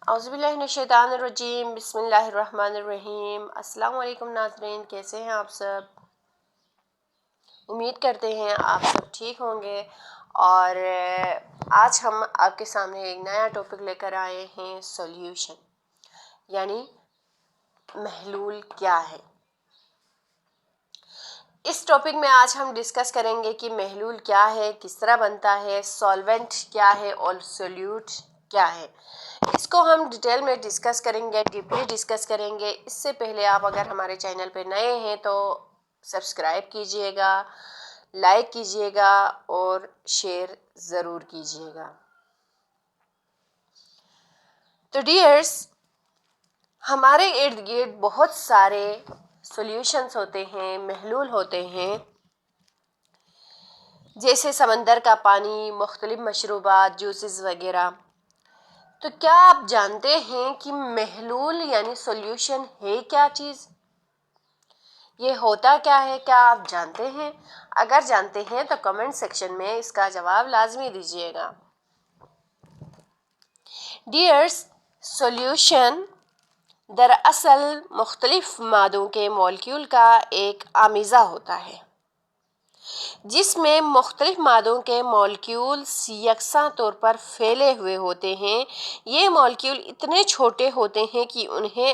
اعوذ باللہ من الشیطان الرجیم، بسم اللہ الرحمن الرحیم۔ السلام علیکم ناظرین، کیسے ہیں آپ سب؟ امید کرتے ہیں آپ سب ٹھیک ہوں گے۔ اور آج ہم آپ کے سامنے ایک نیا ٹاپک لے کر آئے ہیں، سولیوشن، یعنی محلول کیا ہے۔ اس ٹاپک میں آج ہم ڈسکس کریں گے کہ محلول کیا ہے، کس طرح بنتا ہے، سولونٹ کیا ہے اور سولیوٹ کیا ہے۔ اس کو ہم ڈیٹیل میں ڈسکس کریں گے، ڈیپلی ڈسکس کریں گے۔ اس سے پہلے آپ اگر ہمارے چینل پہ نئے ہیں تو سبسکرائب کیجئے گا، لائک کیجئے گا اور شیئر ضرور کیجئے گا۔ تو ڈیئرز، ہمارے ارد گرد بہت سارے سولیوشنز ہوتے ہیں، محلول ہوتے ہیں، جیسے سمندر کا پانی، مختلف مشروبات، جوسز وغیرہ۔ تو کیا آپ جانتے ہیں کہ محلول یعنی سولیوشن ہے کیا چیز؟ یہ ہوتا کیا ہے؟ کیا آپ جانتے ہیں؟ اگر جانتے ہیں تو کمنٹ سیکشن میں اس کا جواب لازمی دیجیے گا۔ ڈیئرز، سولیوشن دراصل مختلف مادوں کے مالیکیول کا ایک آمیزہ ہوتا ہے، جس میں مختلف مادوں کے مالیکیولز یکساں طور پر پھیلے ہوئے ہوتے ہیں۔ یہ مالیکیول اتنے چھوٹے ہوتے ہیں کہ انہیں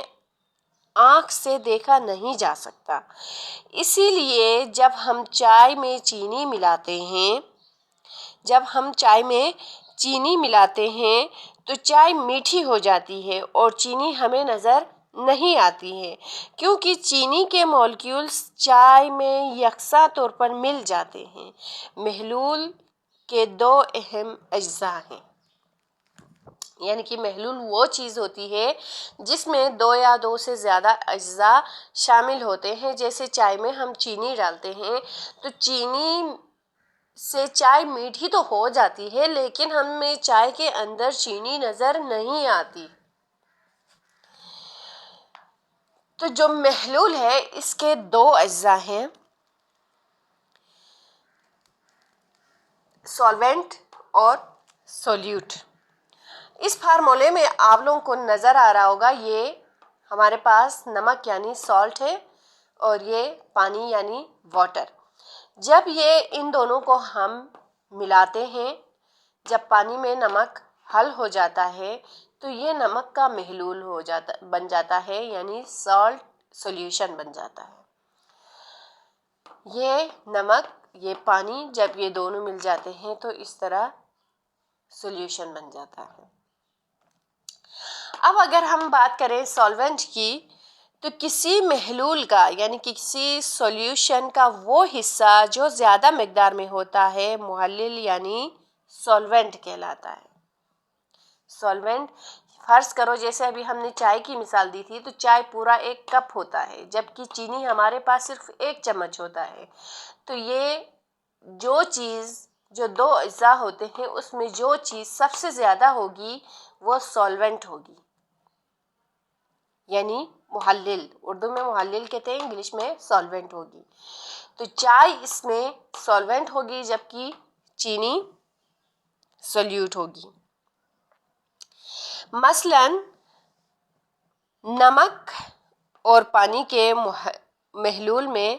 آنکھ سے دیکھا نہیں جا سکتا۔ اسی لیے جب ہم چائے میں چینی ملاتے ہیں تو چائے میٹھی ہو جاتی ہے اور چینی ہمیں نظر نہیں آتی ہے، کیونکہ چینی کے مالیکیولز چائے میں یکساں طور پر مل جاتے ہیں۔ محلول کے دو اہم اجزاء ہیں، یعنی کہ محلول وہ چیز ہوتی ہے جس میں دو یا دو سے زیادہ اجزاء شامل ہوتے ہیں۔ جیسے چائے میں ہم چینی ڈالتے ہیں تو چینی سے چائے میٹھی تو ہو جاتی ہے، لیکن ہمیں چائے کے اندر چینی نظر نہیں آتی۔ تو جو محلول ہے اس کے دو اجزاء ہیں، سولونٹ اور سولیوٹ۔ اس فارمولے میں آپ لوگوں کو نظر آ رہا ہوگا، یہ ہمارے پاس نمک یعنی سالٹ ہے اور یہ پانی یعنی واٹر۔ جب ان دونوں کو ہم ملاتے ہیں، جب پانی میں نمک حل ہو جاتا ہے تو یہ نمک کا محلول بن جاتا ہے، یعنی سالٹ سولیوشن بن جاتا ہے۔ یہ نمک، یہ پانی، جب یہ دونوں مل جاتے ہیں تو اس طرح سولیوشن بن جاتا ہے۔ اب اگر ہم بات کریں سولونٹ کی، تو کسی محلول کا یعنی کسی سولیوشن کا وہ حصہ جو زیادہ مقدار میں ہوتا ہے، محلل یعنی سولونٹ کہلاتا ہے۔ سولونٹ، فرض کرو جیسے ابھی ہم نے چائے کی مثال دی تھی، تو چائے پورا 1 کپ ہوتا ہے، جبکہ چینی ہمارے پاس صرف 1 چمچ ہوتا ہے۔ تو یہ جو دو اجزاء ہوتے ہیں اس میں جو چیز سب سے زیادہ ہوگی وہ سولونٹ ہوگی، یعنی محلل۔ اردو میں محلل کہتے ہیں، انگلش میں سولونٹ ہوگی۔ تو چائے اس میں سولونٹ ہوگی جبکہ چینی سولیوٹ ہوگی۔ مثلاً نمک اور پانی کے محلول میں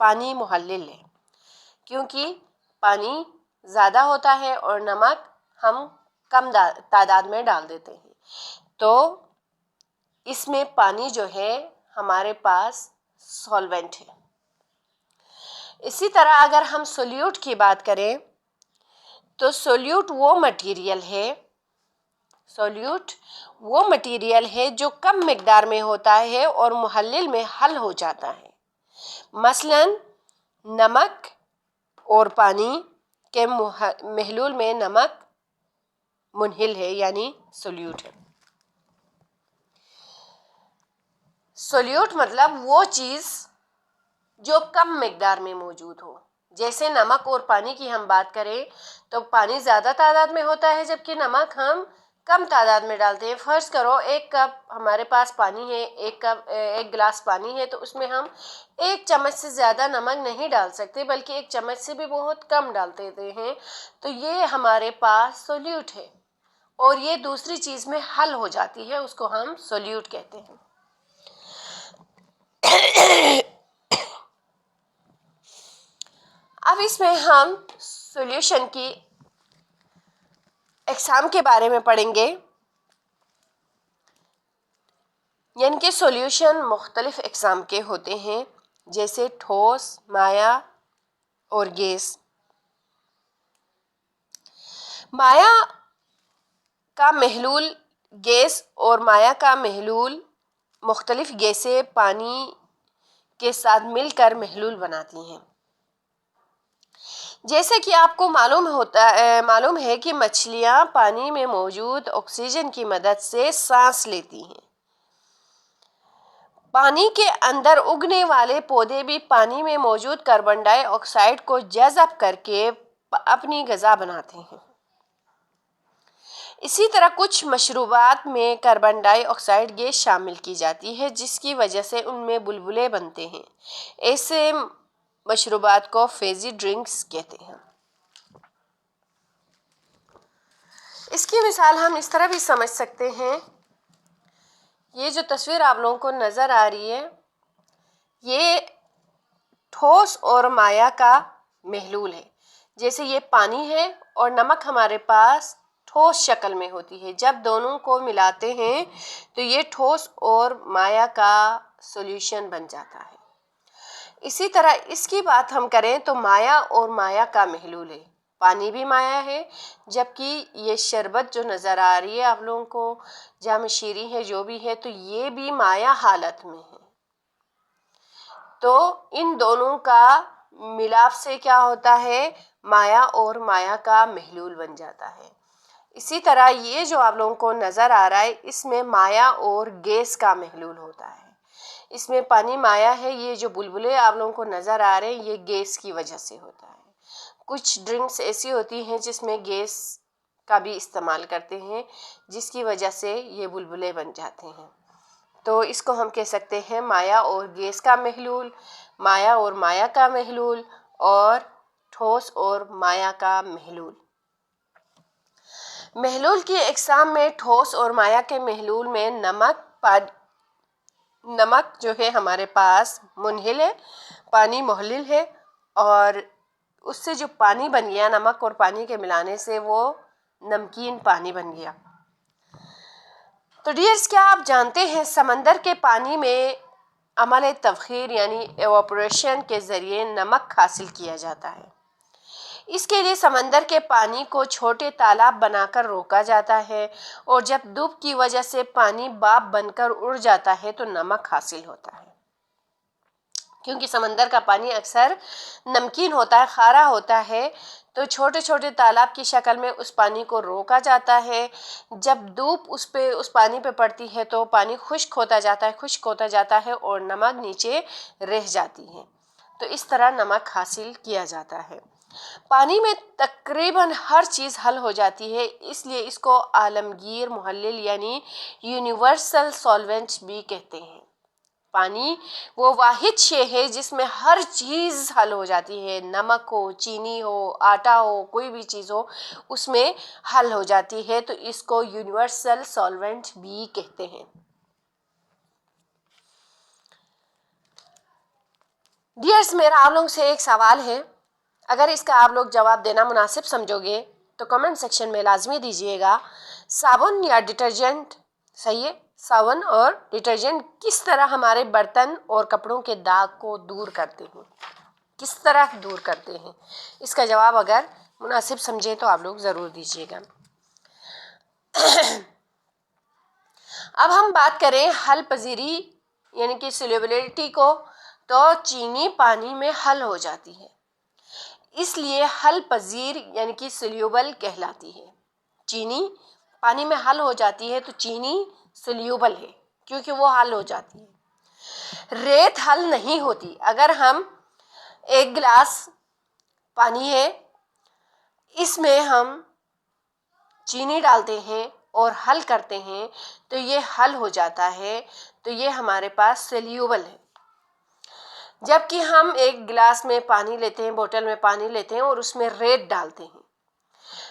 پانی محلل ہے، کیونکہ پانی زیادہ ہوتا ہے اور نمک ہم کم تعداد میں ڈال دیتے ہیں، تو اس میں پانی جو ہے ہمارے پاس سولونٹ ہے۔ اسی طرح اگر ہم سولیوٹ کی بات کریں تو سولیوٹ وہ مٹیریل ہے جو کم مقدار میں ہوتا ہے اور محلل میں حل ہو جاتا ہے۔ مثلاً نمک اور پانی کے محلول میں نمک منحل ہے، یعنی سولیوٹ ہے۔ سولیوٹ مطلب وہ چیز جو کم مقدار میں موجود ہو۔ جیسے نمک اور پانی کی ہم بات کریں تو پانی زیادہ تعداد میں ہوتا ہے جبکہ نمک ہم کم تعداد میں ڈالتے ہیں۔ فرض کرو 1 کپ ہمارے پاس پانی ہے، 1 گلاس پانی ہے، تو اس میں ہم 1 چمچ سے زیادہ نمک نہیں ڈال سکتے، بلکہ 1 چمچ سے بھی بہت کم ڈالتے ہیں۔ تو یہ ہمارے پاس سولیوٹ ہے، اور یہ دوسری چیز میں حل ہو جاتی ہے، اس کو ہم سولیوٹ کہتے ہیں۔ اب اس میں ہم سولوشن کی اقسام کے بارے میں پڑھیں گے، یعنی کہ سولوشن مختلف اقسام کے ہوتے ہیں، جیسے ٹھوس، مائع اور گیس۔ مائع کا محلول گیس اور مائع کا محلول مختلف گیسیں پانی کے ساتھ مل کر محلول بناتی ہیں۔ جیسے کہ آپ کو معلوم ہے کہ مچھلیاں پانی میں موجود آکسیجن کی مدد سے سانس لیتی ہیں۔ پانی کے اندر اگنے والے پودے بھی پانی میں موجود کاربن ڈائی آکسائیڈ کو جذب کر کے اپنی غذا بناتے ہیں۔ اسی طرح کچھ مشروبات میں کاربن ڈائی آکسائیڈ گیس شامل کی جاتی ہے، جس کی وجہ سے ان میں بلبلے بنتے ہیں۔ ایسے مشروبات کو فیزی ڈرنکس کہتے ہیں۔ اس کی مثال ہم اس طرح بھی سمجھ سکتے ہیں، یہ جو تصویر آپ لوگوں کو نظر آ رہی ہے، یہ ٹھوس اور مائع کا محلول ہے۔ جیسے یہ پانی ہے اور نمک ہمارے پاس ٹھوس شکل میں ہوتی ہے، جب دونوں کو ملاتے ہیں تو یہ ٹھوس اور مائع کا سولوشن بن جاتا ہے۔ اسی طرح اس کی بات ہم کریں تو مائع اور مائع کا محلول ہے، پانی بھی مائع ہے، جبکہ یہ شربت جو نظر آ رہی ہے آپ لوگوں کو، جام شیریں ہے جو بھی ہے، تو یہ بھی مائع حالت میں ہے۔ تو ان دونوں کا ملاپ سے کیا ہوتا ہے، مائع اور مائع کا محلول بن جاتا ہے۔ اسی طرح یہ جو آپ لوگوں کو نظر آ رہا ہے، اس میں مائع اور گیس کا محلول ہوتا ہے۔ اس میں پانی مائع ہے، یہ جو بلبلے آپ لوگوں کو نظر آ رہے ہیں یہ گیس کی وجہ سے ہوتا ہے۔ کچھ ڈرنکس ایسی ہوتی ہیں جس میں گیس کا بھی استعمال کرتے ہیں، جس کی وجہ سے یہ بلبلے بن جاتے ہیں۔ تو اس کو ہم کہہ سکتے ہیں مائع اور گیس کا محلول، مائع اور مائع کا محلول، اور ٹھوس اور مائع کا محلول۔ محلول کی اقسام میں ٹھوس اور مائع کے محلول میں نمک جو ہے ہمارے پاس منحل ہے، پانی محلل ہے، اور اس سے جو پانی بن گیا نمک اور پانی کے ملانے سے وہ نمکین پانی بن گیا۔ تو ڈیئرز، کیا آپ جانتے ہیں سمندر کے پانی میں عمل تبخیر یعنی ایواپوریشن کے ذریعے نمک حاصل کیا جاتا ہے۔ اس کے لیے سمندر کے پانی کو چھوٹے تالاب بنا کر روکا جاتا ہے، اور جب دھوپ کی وجہ سے پانی بھاپ بن کر اڑ جاتا ہے تو نمک حاصل ہوتا ہے۔ کیونکہ سمندر کا پانی اکثر نمکین ہوتا ہے، کھارا ہوتا ہے، تو چھوٹے چھوٹے تالاب کی شکل میں اس پانی کو روکا جاتا ہے۔ جب دھوپ اس پانی پہ پڑتی ہے تو پانی خشک ہوتا جاتا ہے اور نمک نیچے رہ جاتی ہے۔ تو اس طرح نمک حاصل کیا جاتا ہے۔ پانی میں تقریباً ہر چیز حل ہو جاتی ہے، اس لیے اس کو عالمگیر محلل یعنی یونیورسل سولونٹ بھی کہتے ہیں۔ پانی وہ واحد شے ہے جس میں ہر چیز حل ہو جاتی ہے، نمک ہو، چینی ہو، آٹا ہو، کوئی بھی چیز ہو اس میں حل ہو جاتی ہے، تو اس کو یونیورسل سولونٹ بھی کہتے ہیں۔ ڈیئرز، میرا آپ لوگوں سے ایک سوال ہے، اگر اس کا آپ لوگ جواب دینا مناسب سمجھو گے تو کمنٹ سیکشن میں لازمی دیجیے گا۔ صابن یا ڈٹرجنٹ، صحیح ہے، صابن اور ڈٹرجنٹ کس طرح ہمارے برتن اور کپڑوں کے داغ کو دور کرتے ہیں، کس طرح دور کرتے ہیں؟ اس کا جواب اگر مناسب سمجھیں تو آپ لوگ ضرور دیجیے گا۔ اب ہم بات کریں حل پذیری یعنی کہ سلیبلٹی کو، تو چینی پانی میں حل ہو جاتی ہے، اس لیے حل پذیر یعنی کہ سلیوبل کہلاتی ہے۔ چینی پانی میں حل ہو جاتی ہے تو چینی سلیوبل ہے کیونکہ وہ حل ہو جاتی ہے۔ ریت حل نہیں ہوتی۔ اگر ہم ایک گلاس پانی ہے، اس میں ہم چینی ڈالتے ہیں اور حل کرتے ہیں تو یہ حل ہو جاتا ہے، تو یہ ہمارے پاس سلیوبل ہے۔ جبکہ ہم ایک گلاس میں پانی لیتے ہیں، بوتل میں پانی لیتے ہیں اور اس میں ریت ڈالتے ہیں،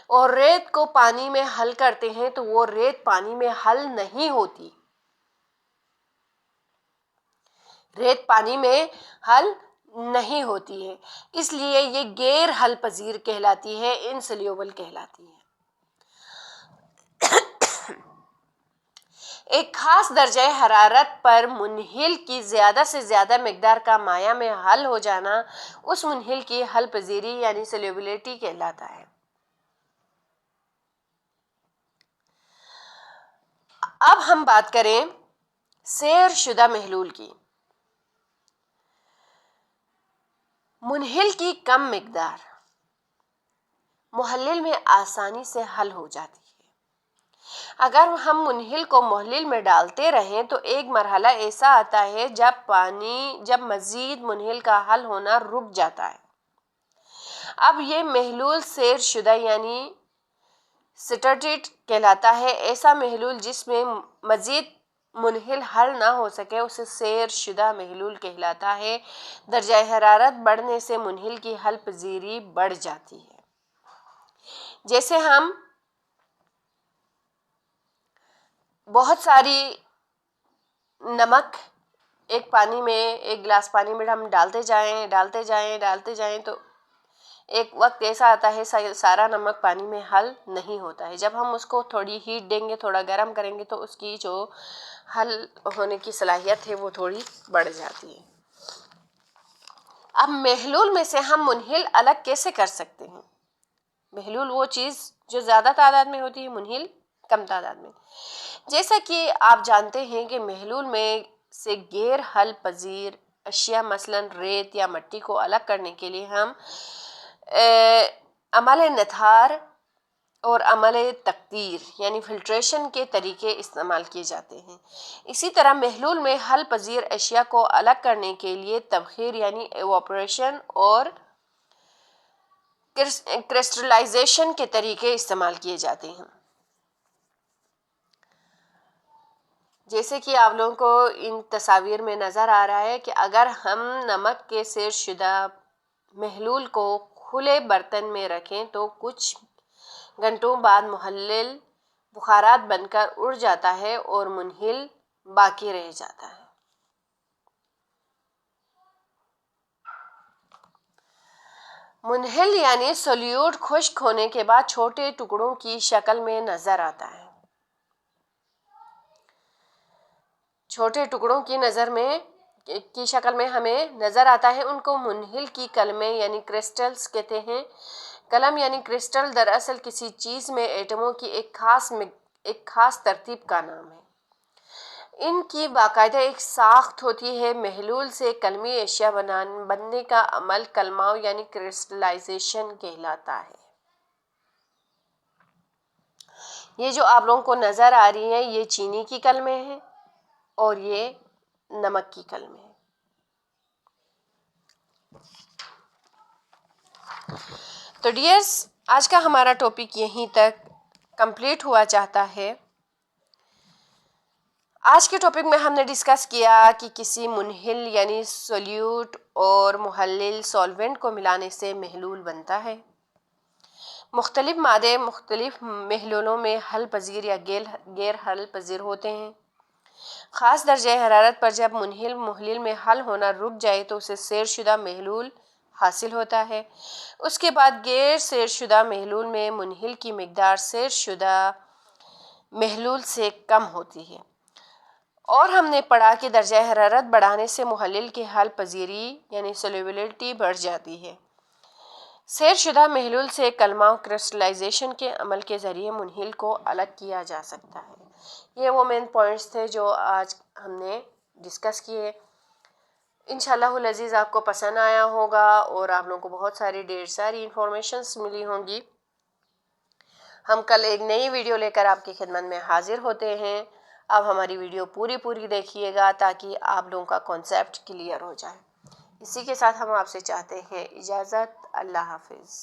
اور ریت کو پانی میں حل کرتے ہیں تو وہ ریت پانی میں حل نہیں ہوتی، ریت پانی میں حل نہیں ہوتی ہے، اس لیے یہ غیر حل پذیر کہلاتی ہے، انسلیوبل کہلاتی ہے۔ ایک خاص درجہ حرارت پر منحل کی زیادہ سے زیادہ مقدار کا مائع میں حل ہو جانا اس منحل کی حل پذیری یعنی سلیوبلٹی کہلاتا ہے۔ اب ہم بات کریں سیر شدہ محلول کی۔ منحل کی کم مقدار محلل میں آسانی سے حل ہو جاتی ہے۔ اگر ہم منحل کو محلل میں ڈالتے رہیں تو ایک مرحلہ ایسا آتا ہے جب مزید منحل کا حل ہونا رک جاتا ہے۔ اب یہ محلول سیر شدہ یعنی سیچوریٹڈ کہلاتا ہے۔ ایسا محلول جس میں مزید منحل حل نہ ہو سکے اسے سیر شدہ محلول کہلاتا ہے۔ درجہ حرارت بڑھنے سے منحل کی حل پذیری بڑھ جاتی ہے۔ جیسے ہم بہت ساری نمک ایک گلاس پانی میں ہم ڈالتے جائیں تو ایک وقت ایسا آتا ہے سارا نمک پانی میں حل نہیں ہوتا ہے۔ جب ہم اس کو تھوڑی ہیٹ دیں گے، تھوڑا گرم کریں گے تو اس کی جو حل ہونے کی صلاحیت ہے وہ تھوڑی بڑھ جاتی ہے۔ اب محلول میں سے ہم منحل الگ کیسے کر سکتے ہیں؟ محلول وہ چیز جو زیادہ تعداد میں ہوتی ہے، منحل کم تعداد میں۔ جیسا کہ آپ جانتے ہیں کہ محلول میں سے غیر حل پذیر اشیاء مثلاً ریت یا مٹی کو الگ کرنے کے لیے ہم عمل نتھار اور عمل تقطیر یعنی فلٹریشن کے طریقے استعمال کیے جاتے ہیں۔ اسی طرح محلول میں حل پذیر اشیاء کو الگ کرنے کے لیے تبخیر یعنی ایواپوریشن اور کرسٹلائزیشن کے طریقے استعمال کیے جاتے ہیں۔ جیسے کہ آپ لوگوں کو ان تصاویر میں نظر آ رہا ہے کہ اگر ہم نمک کے سیر شدہ محلول کو کھلے برتن میں رکھیں تو کچھ گھنٹوں بعد محلل بخارات بن کر اڑ جاتا ہے اور منحل باقی رہ جاتا ہے۔ منحل یعنی سولیوٹ خشک ہونے کے بعد چھوٹے ٹکڑوں کی شکل میں نظر آتا ہے۔ چھوٹے ٹکڑوں کی شکل میں ہمیں نظر آتا ہے، ان کو منحل کی قلمیں یعنی کرسٹلز کہتے ہیں۔ قلم یعنی کرسٹل دراصل کسی چیز میں ایٹموں کی ایک خاص ترتیب کا نام ہے۔ ان کی باقاعدہ ایک ساخت ہوتی ہے۔ محلول سے قلمی اشیاء بننے کا عمل کلماؤ یعنی کرسٹلائزیشن کہلاتا ہے۔ یہ جو آپ لوگوں کو نظر آ رہی ہیں یہ چینی کی قلمیں ہیں اور یہ نمک کی قلمیں ہیں۔ تو ڈیئرز، آج کا ہمارا ٹاپک یہیں تک کمپلیٹ ہوا چاہتا ہے۔ آج کے ٹاپک میں ہم نے ڈسکس کیا کہ کسی منحل یعنی سولیوٹ اور محلل سولونٹ کو ملانے سے محلول بنتا ہے۔ مختلف مادے مختلف محلولوں میں حل پذیر یا غیر حل پذیر ہوتے ہیں۔ خاص درجہ حرارت پر جب منحل محلل میں حل ہونا رک جائے تو اسے سیر شدہ محلول حاصل ہوتا ہے۔ اس کے بعد غیر سیر شدہ محلول میں منحل کی مقدار سیر شدہ محلول سے کم ہوتی ہے، اور ہم نے پڑھا کہ درجہ حرارت بڑھانے سے محلل کی حل پذیری یعنی سولیبلٹی بڑھ جاتی ہے۔ سیر شدہ محلول سے کلماؤ کرسٹلائزیشن کے عمل کے ذریعے منحل کو الگ کیا جا سکتا ہے۔ یہ وہ مین پوائنٹس تھے جو آج ہم نے ڈسکس کیے۔ انشاءاللہ العزیز آپ کو پسند آیا ہوگا اور آپ لوگوں کو بہت ساری ڈھیر ساری انفارمیشنز ملی ہوں گی۔ ہم کل ایک نئی ویڈیو لے کر آپ کی خدمت میں حاضر ہوتے ہیں۔ اب ہماری ویڈیو پوری دیکھیے گا تاکہ آپ لوگوں کا کانسیپٹ کلیئر ہو جائے۔ اسی کے ساتھ ہم آپ سے چاہتے ہیں اجازت۔ اللہ حافظ۔